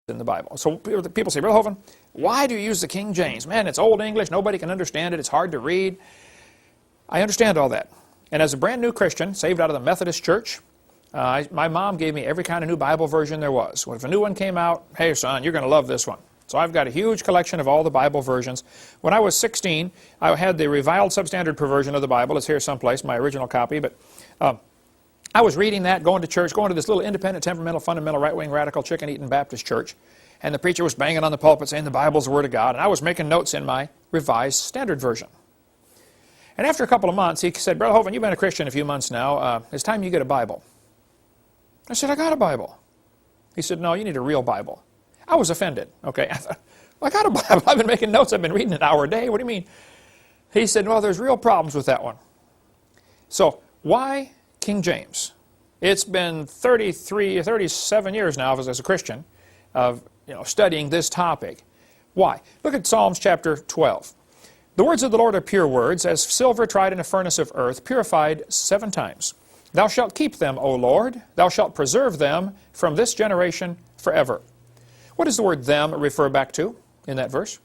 in the Bible. So people say, Brother Hovind, why do you use the King James? Man, it's Old English. Nobody can understand it. It's hard to read. I understand all that. And as a brand new Christian, saved out of the Methodist Church, my mom gave me every kind of new Bible version there was. If a new one came out, hey, son, you're going to love this one. So I've got a huge collection of all the Bible versions. When I was 16, I had the reviled substandard perversion of the Bible. It's here someplace, my original copy. But I was reading that, going to church, going to this little independent, temperamental, fundamental, right-wing, radical, chicken-eating Baptist church. And the preacher was banging on the pulpit saying the Bible's the Word of God. And I was making notes in my revised standard version. And after a couple of months, he said, Brother Hovind, you've been a Christian a few months now. It's time you get a Bible. I said, I got a Bible. He said, no, you need a real Bible. I was offended. Okay, I thought, well, I got a Bible. I've been making notes. I've been reading an hour a day. What do you mean? He said, well, there's real problems with that one. So why King James? It's been 37 years now as a Christian of studying this topic. Why? Look at Psalms chapter 12. The words of the Lord are pure words, as silver tried in a furnace of earth, purified 7 times. Thou shalt keep them, O Lord. Thou shalt preserve them from this generation forever. What does the word them refer back to in that verse?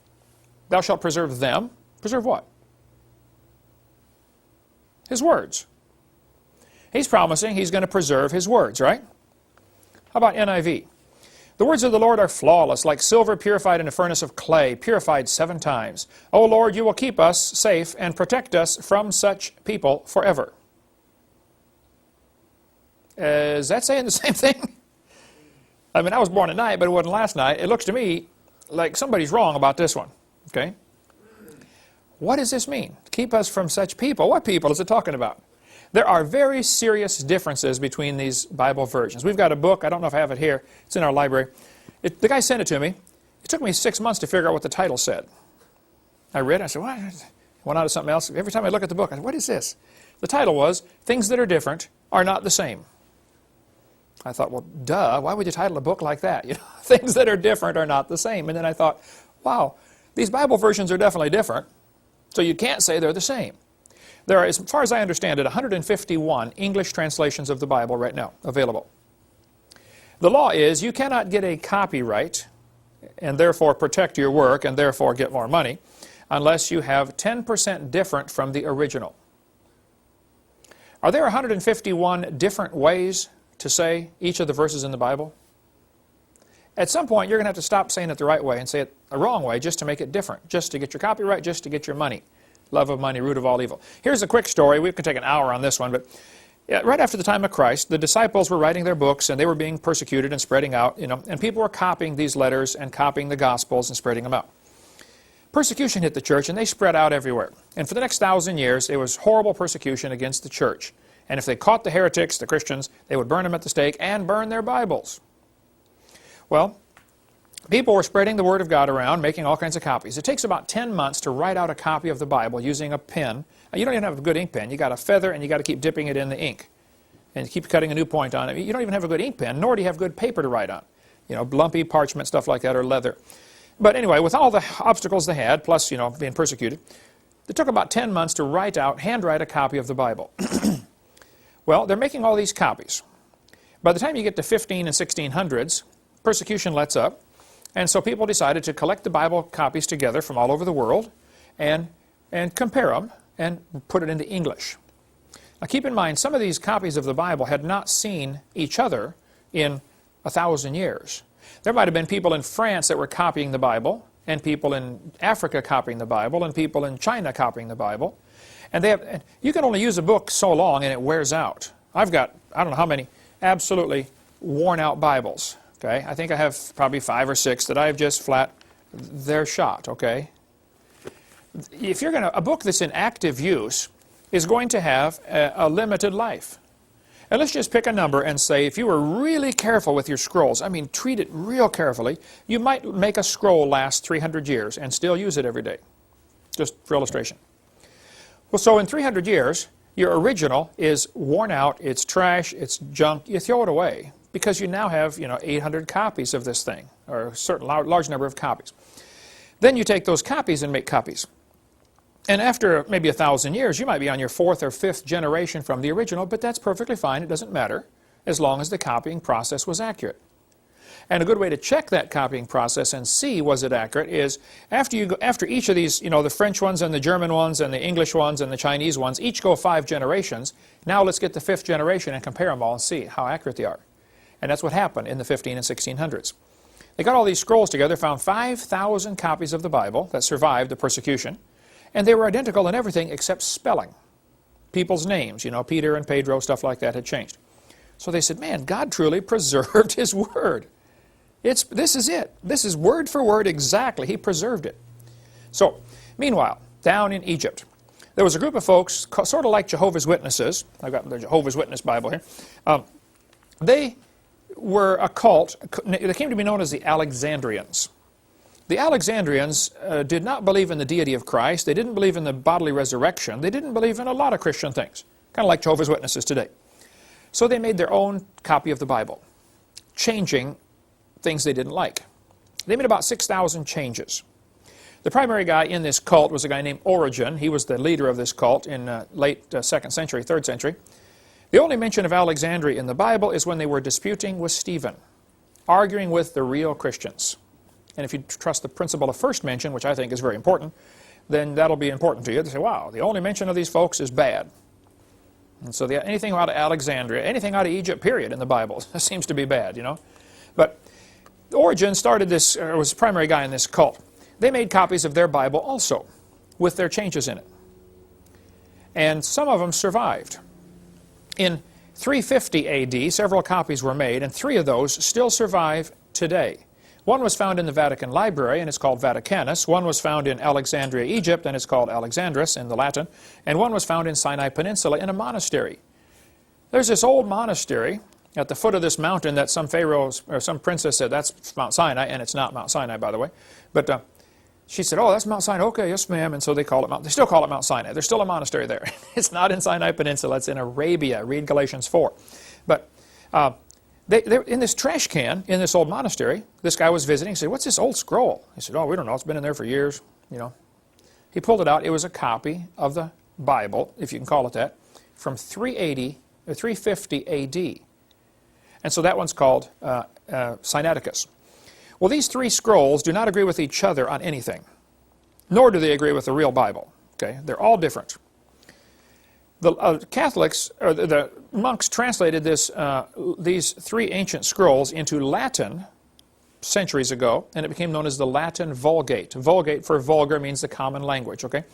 Thou shalt preserve them. Preserve what? His words. He's promising he's going to preserve his words, right? How about NIV? The words of the Lord are flawless, like silver purified in a furnace of clay, purified 7 times. O Lord, you will keep us safe and protect us from such people forever. Is that saying the same thing? I mean, I was born at night, but it wasn't last night. It looks to me like somebody's wrong about this one. Okay? What does this mean? Keep us from such people. What people is it talking about? There are very serious differences between these Bible versions. We've got a book. I don't know if I have it here. It's in our library. The guy sent it to me. It took me 6 months to figure out what the title said. I read it. I said, what? Went on to something else. Every time I look at the book, I said, what is this? The title was, Things That Are Different Are Not the Same. I thought, well, duh, why would you title a book like that? Things that are different are not the same. And then I thought, wow, these Bible versions are definitely different, so you can't say they're the same. There are, as far as I understand it, 151 English translations of the Bible right now available. The law is you cannot get a copyright and therefore protect your work and therefore get more money unless you have 10% different from the original. Are there 151 different ways to say each of the verses in the Bible? At some point, you're going to have to stop saying it the right way and say it the wrong way just to make it different, just to get your copyright, just to get your money. Love of money, root of all evil. Here's a quick story. We could take an hour on this one, but right after the time of Christ, the disciples were writing their books and they were being persecuted and spreading out, and people were copying these letters and copying the Gospels and spreading them out. Persecution hit the church and they spread out everywhere. And for the next 1,000 years, it was horrible persecution against the church. And if they caught the heretics, the Christians, they would burn them at the stake and burn their Bibles. Well, people were spreading the Word of God around, making all kinds of copies. It takes about 10 months to write out a copy of the Bible using a pen. Now, you don't even have a good ink pen. You got a feather and you got to keep dipping it in the ink. And keep cutting a new point on it. You don't even have a good ink pen, nor do you have good paper to write on. Lumpy parchment, stuff like that, or leather. But anyway, with all the obstacles they had, plus, being persecuted, it took about 10 months to handwrite a copy of the Bible. Well, they're making all these copies. By the time you get to 15 and 1600s, persecution lets up, and so people decided to collect the Bible copies together from all over the world and compare them and put it into English. Now keep in mind, some of these copies of the Bible had not seen each other in 1,000 years. There might have been people in France that were copying the Bible, and people in Africa copying the Bible, and people in China copying the Bible. And you can only use a book so long and it wears out. I've got, I don't know how many, absolutely worn out Bibles. Okay? I think I have probably 5 or 6 that I've just they're shot. Okay? If you're a book that's in active use is going to have a limited life. And let's just pick a number and say if you were really careful with your scrolls, I mean treat it real carefully, you might make a scroll last 300 years and still use it every day. Just for illustration. Well, so in 300 years, your original is worn out, it's trash, it's junk, you throw it away because you now have 800 copies of this thing, or a certain large number of copies. Then you take those copies and make copies. And after maybe 1,000 years, you might be on your 4th or 5th generation from the original, but that's perfectly fine, it doesn't matter, as long as the copying process was accurate. And a good way to check that copying process and see was it accurate is after each of these, the French ones and the German ones and the English ones and the Chinese ones, each go 5 generations. Now let's get the 5th generation and compare them all and see how accurate they are. And that's what happened in the 15 and 1600s. They got all these scrolls together, found 5,000 copies of the Bible that survived the persecution, and they were identical in everything except spelling. People's names, Peter and Pedro, stuff like that had changed. So they said, man, God truly preserved His Word. This is it. This is word for word exactly. He preserved it. So, meanwhile, down in Egypt, there was a group of folks, sort of like Jehovah's Witnesses. I've got the Jehovah's Witness Bible here. They were a cult. They came to be known as the Alexandrians. The Alexandrians did not believe in the deity of Christ. They didn't believe in the bodily resurrection. They didn't believe in a lot of Christian things, kind of like Jehovah's Witnesses today. So they made their own copy of the Bible, changing things they didn't like. They made about 6,000 changes. The primary guy in this cult was a guy named Origen. He was the leader of this cult in late 2nd century, 3rd century. The only mention of Alexandria in the Bible is when they were disputing with Stephen, arguing with the real Christians. And if you trust the principle of first mention, which I think is very important, then that'll be important to you. They say, wow, the only mention of these folks is bad. And so anything out of Alexandria, anything out of Egypt, period, in the Bible seems to be bad, But Origen started this, or was the primary guy in this cult. They made copies of their Bible also, with their changes in it. And some of them survived. In 350 A.D., several copies were made, and 3 of those still survive today. One was found in the Vatican Library, and it's called Vaticanus. One was found in Alexandria, Egypt, and it's called Alexandrus in the Latin. And one was found in Sinai Peninsula in a monastery. There's this old monastery at the foot of this mountain that some pharaoh or some princess said, that's Mount Sinai, and it's not Mount Sinai, by the way. But she said, oh, that's Mount Sinai. Okay, yes, ma'am. And so they still call it Mount Sinai. There's still a monastery there. It's not in Sinai Peninsula. It's in Arabia. Read Galatians 4. But they're in this trash can in this old monastery. This guy was visiting. He said, what's this old scroll? He said, oh, we don't know. It's been in there for years. He pulled it out. It was a copy of the Bible, if you can call it that, from 380 or 350 A.D. And so that one's called Sinaiticus. Well, these 3 scrolls do not agree with each other on anything, nor do they agree with the real Bible. Okay, they're all different. The Catholics, or the monks, translated these 3 ancient scrolls into Latin centuries ago, and it became known as the Latin Vulgate. Vulgate for vulgar means the common language. Okay.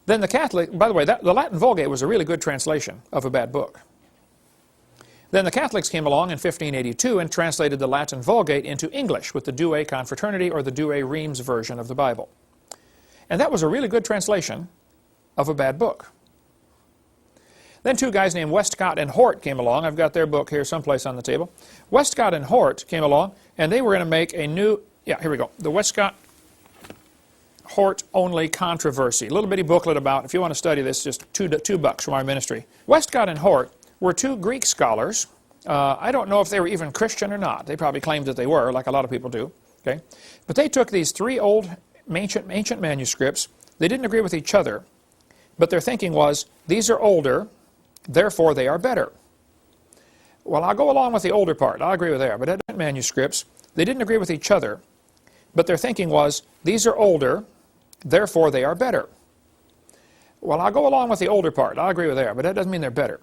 Then the Catholic, by the way, the Latin Vulgate was a really good translation of a bad book. Then the Catholics came along in 1582 and translated the Latin Vulgate into English with the Douay Confraternity or the Douay-Rheims version of the Bible. And that was a really good translation of a bad book. Then 2 guys named Westcott and Hort came along. I've got their book here someplace on the table. Westcott and Hort came along, and they were going to make a new, here we go, the Westcott-Hort Only Controversy. A little bitty booklet about, if you want to study this, just $2 from our ministry. Westcott and Hort were 2 Greek scholars. I don't know if they were even Christian or not. They probably claimed that they were, like a lot of people do. Okay, but they took these 3 old ancient manuscripts. They didn't agree with each other, but their thinking was, these are older, therefore they are better. Well, I'll go along with the older part. I'll agree with that. But ancient manuscripts, they didn't agree with each other, but their thinking was, these are older, therefore they are better. Well, I'll go along with the older part. I'll agree with that, but that doesn't mean they're better.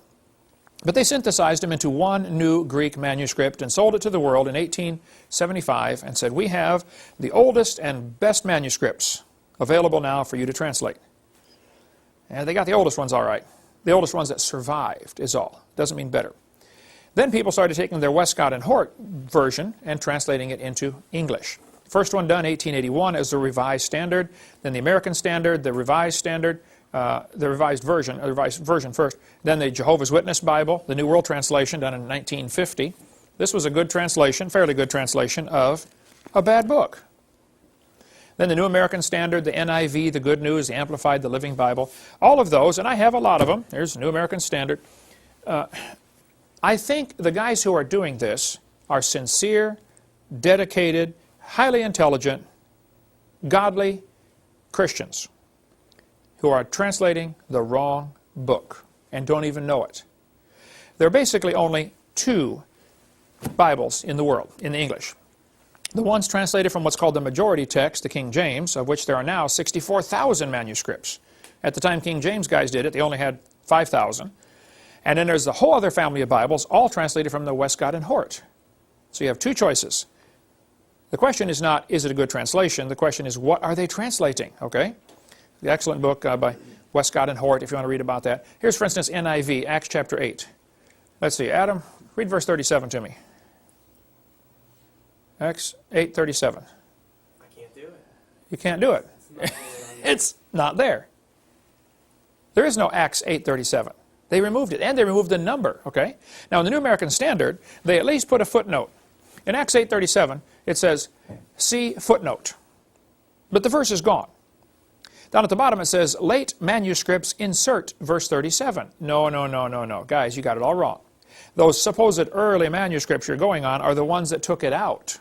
But they synthesized them into one new Greek manuscript and sold it to the world in 1875 and said, we have the oldest and best manuscripts available now for you to translate. And they got the oldest ones all right. The oldest ones that survived is all. Doesn't mean better. Then people started taking their Westcott and Hort version and translating it into English. First one done, 1881, as the Revised Standard, then the American Standard, the Revised Standard, the revised version first, then the Jehovah's Witness Bible, the New World Translation done in 1950. This was a good translation, fairly good translation of a bad book. Then the New American Standard, the NIV, the Good News, the Amplified, the Living Bible, all of those, and I have a lot of them. There's the New American Standard. I think the guys who are doing this are sincere, dedicated, highly intelligent, godly Christians who are translating the wrong book and don't even know it. There are basically only 2 Bibles in the world, in the English. The ones translated from what's called the majority text, the King James, of which there are now 64,000 manuscripts. At the time King James guys did it, they only had 5,000. And then there's the whole other family of Bibles, all translated from the Westcott and Hort. So you have two choices. The question is not, is it a good translation? The question is, what are they translating? Okay? The excellent book by Westcott and Hort, if you want to read about that. Here's, for instance, NIV, Acts chapter 8. Let's see, Adam, read verse 37 to me. Acts 8:37. I can't do it. You can't do it. It's not there. There is no Acts 8:37. They removed it, and they removed the number, okay? Now, in the New American Standard, they at least put a footnote. In Acts 8:37, it says, see footnote. But the verse is gone. Down at the bottom, it says, late manuscripts insert verse 37. No. Guys, you got it all wrong. Those supposed early manuscripts you're going on are the ones that took it out.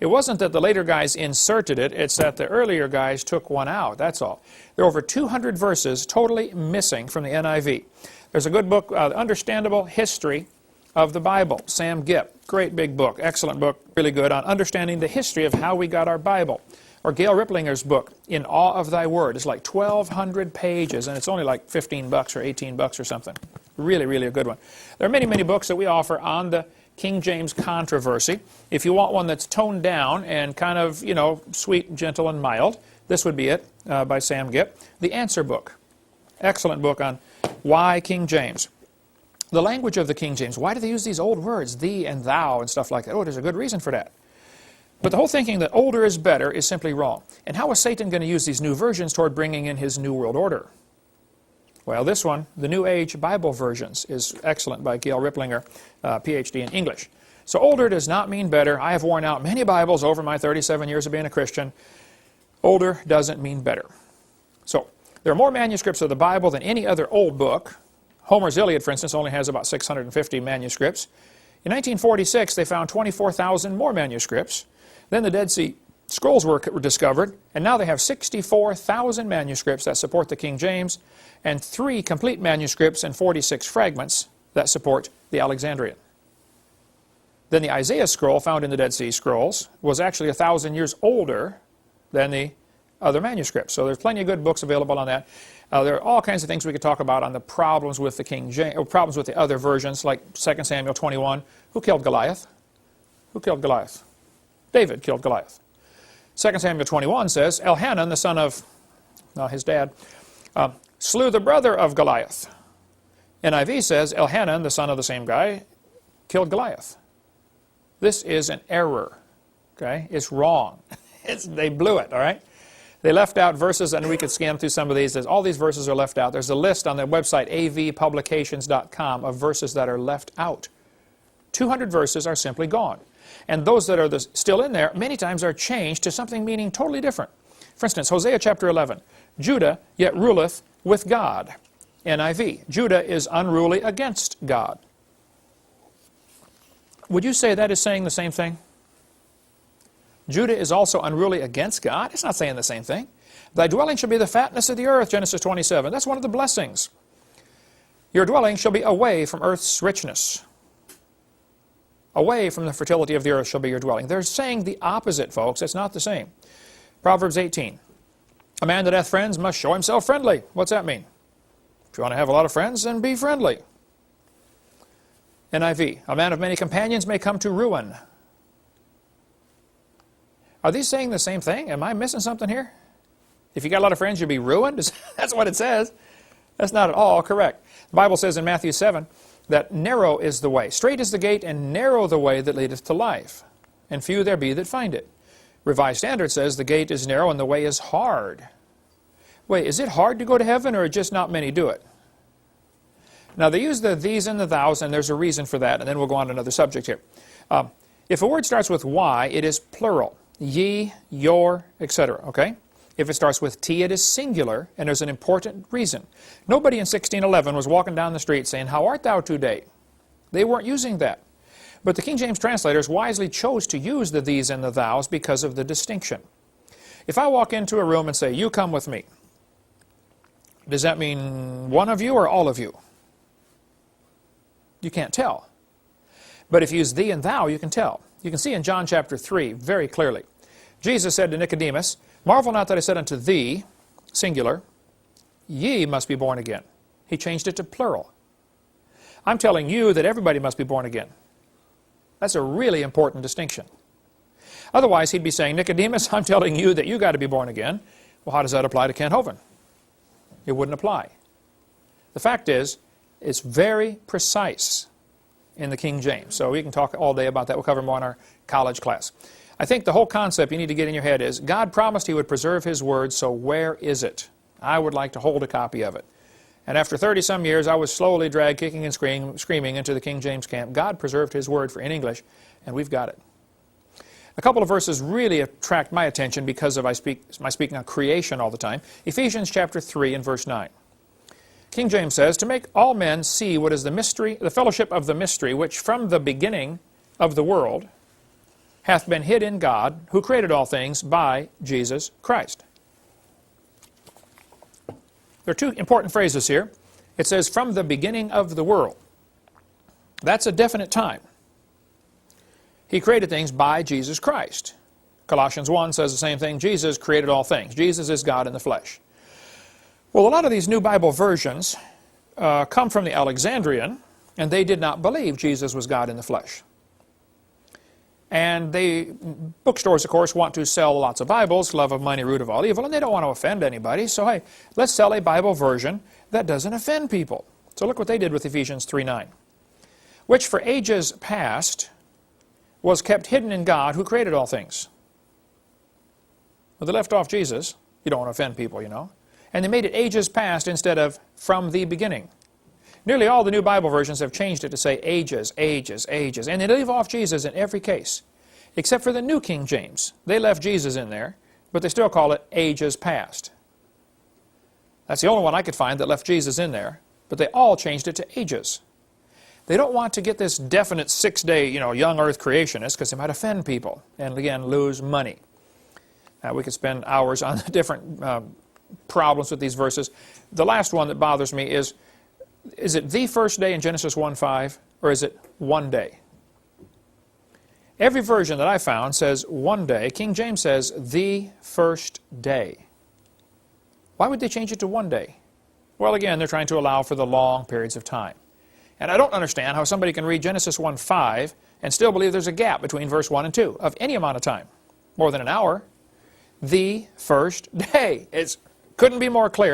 It wasn't that the later guys inserted it, it's that the earlier guys took one out, that's all. There are over 200 verses totally missing from the NIV. There's a good book, Understandable History of the Bible, Sam Gipp. Great big book, excellent book, really good on understanding the history of how we got our Bible. Or Gail Riplinger's book, In Awe of Thy Word. It's like 1,200 pages, and it's only like $15 or $18 or something. Really a good one. There are many books that we offer on the King James controversy. If you want one that's toned down and kind of, you know, sweet, gentle, and mild, this would be it, by Sam Gipp. The Answer Book. Excellent book on why King James. The language of the King James. Why do they use these old words, thee and thou and stuff like that? Oh, there's a good reason for that. But the whole thinking that older is better is simply wrong. And how is Satan going to use these new versions toward bringing in his New World Order? Well, this one, the New Age Bible Versions, is excellent by Gail Riplinger, Ph.D. in English. So older does not mean better. I have worn out many Bibles over my 37 years of being a Christian. Older doesn't mean better. So there are more manuscripts of the Bible than any other old book. Homer's Iliad, for instance, only has about 650 manuscripts. In 1946, they found 24,000 more manuscripts. Then the Dead Sea Scrolls were discovered, and now they have 64,000 manuscripts that support the King James, and 3 complete manuscripts and 46 fragments that support the Alexandrian. Then the Isaiah scroll found in the Dead Sea Scrolls was actually 1,000 years older than the other manuscripts. So there's plenty of good books available on that. There are all kinds of things we could talk about on the problems with the King James, or problems with the other versions, like 2 Samuel 21. Who killed Goliath? Who killed Goliath? David killed Goliath. 2 Samuel 21 says, Elhanan, the son of his dad, slew the brother of Goliath. NIV says, Elhanan, the son of the same guy, killed Goliath. This is an error. Okay? It's wrong. They blew it, all right? They left out verses, and we could scan through some of these. All these verses are left out. There's a list on their website, avpublications.com, of verses that are left out. 200 verses are simply gone. And those that are still in there, many times are changed to something meaning totally different. For instance, Hosea chapter 11, Judah yet ruleth with God. NIV, Judah is unruly against God. Would you say that is saying the same thing? Judah is also unruly against God? It's not saying the same thing. Thy dwelling shall be the fatness of the earth, Genesis 27. That's one of the blessings. Your dwelling shall be away from earth's richness. Away from the fertility of the earth shall be your dwelling. They're saying the opposite, folks. It's not the same. Proverbs 18. A man that hath friends must show himself friendly. What's that mean? If you want to have a lot of friends, then be friendly. NIV. A man of many companions may come to ruin. Are these saying the same thing? Am I missing something here? If you got a lot of friends, you'll be ruined? That's what it says. That's not at all correct. The Bible says in Matthew 7, that narrow is the way, straight is the gate, and narrow the way that leadeth to life, and few there be that find it. Revised Standard says the gate is narrow and the way is hard. Wait, is it hard to go to heaven, or just not many do it? Now they use the these and the thous, and there's a reason for that, and then we'll go on to another subject here. If a word starts with Y, it is plural. Ye, your, etc., okay? If it starts with T, it is singular, and there's an important reason. Nobody in 1611 was walking down the street saying, how art thou today? They weren't using that. But the King James translators wisely chose to use the these and the thous because of the distinction. If I walk into a room and say, you come with me, does that mean one of you or all of you? You can't tell. But if you use thee and thou, you can tell. You can see in John chapter 3 very clearly. Jesus said to Nicodemus, marvel not that I said unto thee, singular, ye must be born again. He changed it to plural. I'm telling you that everybody must be born again. That's a really important distinction. Otherwise, he'd be saying, Nicodemus, I'm telling you that you got to be born again. Well, how does that apply to Kent Hovind? It wouldn't apply. The fact is, it's very precise in the King James. So we can talk all day about that. We'll cover more in our college class. I think the whole concept you need to get in your head is God promised he would preserve his word, so where is it? I would like to hold a copy of it. And after 30-some years, I was slowly dragged, kicking and screaming into the King James camp. God preserved his word in English, and we've got it. A couple of verses really attract my attention because of my speaking on creation all the time. Ephesians chapter 3 and verse 9. King James says, to make all men see what is the mystery, the fellowship of the mystery, which from the beginning of the world hath been hid in God, who created all things by Jesus Christ. There are two important phrases here. It says, from the beginning of the world. That's a definite time. He created things by Jesus Christ. Colossians 1 says the same thing. Jesus created all things. Jesus is God in the flesh. Well, a lot of these new Bible versions come from the Alexandrian, and they did not believe Jesus was God in the flesh. And bookstores, of course, want to sell lots of Bibles, love of money, root of all evil, and they don't want to offend anybody. So, hey, let's sell a Bible version that doesn't offend people. So look what they did with Ephesians 3:9. Which for ages past was kept hidden in God who created all things. Well, they left off Jesus. You don't want to offend people, you know. And they made it ages past instead of from the beginning. Nearly all the new Bible versions have changed it to say ages, ages, ages. And they leave off Jesus in every case. Except for the New King James. They left Jesus in there, but they still call it ages past. That's the only one I could find that left Jesus in there, but they all changed it to ages. They don't want to get this definite 6-day, young earth creationist, because they might offend people and, again, lose money. We could spend hours on the different problems with these verses. The last one that bothers me is it the first day in Genesis 1:5, or is it one day? Every version that I found says one day. King James says the first day. Why would they change it to one day? Well, again, they're trying to allow for the long periods of time. And I don't understand how somebody can read Genesis 1:5 and still believe there's a gap between verse 1 and 2 of any amount of time, more than an hour. The first day. It couldn't be more clear.